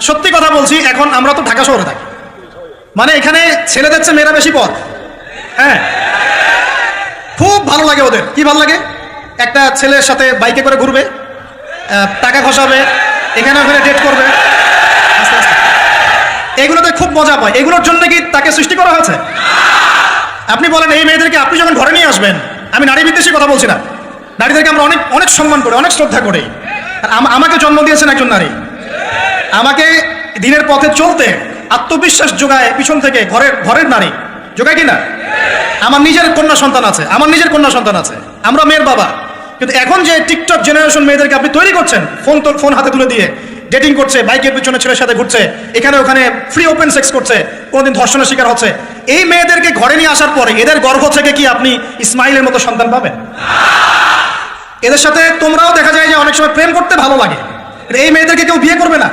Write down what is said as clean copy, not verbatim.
সত্যি কথা বলছি, এখন আমরা তো ঢাকা শহরে থাকি, মানে এখানে ছেলেদের চেয়ে মেয়েরা বেশি পথ। হ্যাঁ, খুব ভালো লাগে ওদের। কি ভালো লাগে? একটা ছেলের সাথে বাইকে করে ঘুরবে, টাকা খসাবে, এখানে ওখানে ডেট করবে, আস্তে আস্তে। এগুলোতে খুব মজা পায়। এগুলোর জন্য কি তাকে সৃষ্টি করা হয়েছে? আপনি বলেন এই মেয়েদেরকে আপনি যখন ঘরে নিয়ে আসবেন, আমি নারী বিদ্বেষী কথা বলছি না, নারীদেরকে আমরা অনেক অনেক সম্মান করি, অনেক শ্রদ্ধা করি। আর আমাকে জন্ম দিয়েছেন একজন নারী, আমাকে দিনের পথে চলতে আত্মবিশ্বাস যোগায় পিছন থেকে, ঘরের নারী যোগায় কিনা? আমার নিজের কন্যা সন্তান আছে, আমরা মেয়ের বাবা। কিন্তু এখন যে টিকটক জেনারেশন মেয়েদেরকে আপনি তৈরি করছেন, ফোন হাতে তুলে দিয়ে ডেটিং করছে, বাইকের পিছনে ছেলের সাথে ঘুরছে, এখানে ওখানে ফ্রি ওপেন সেক্স করছে, কোনোদিন ধর্ষণের শিকার হচ্ছে, এই মেয়েদেরকে ঘরে নিয়ে আসার পরে এদের গর্ভ থেকে কি আপনি ইসমাইলের মতো সন্তান পাবেন? এদের সাথে তোমরাও দেখা যায় যে অনেক সময় প্রেম করতে ভালো লাগে, এই মেয়েদেরকে কেউ বিয়ে করবে না।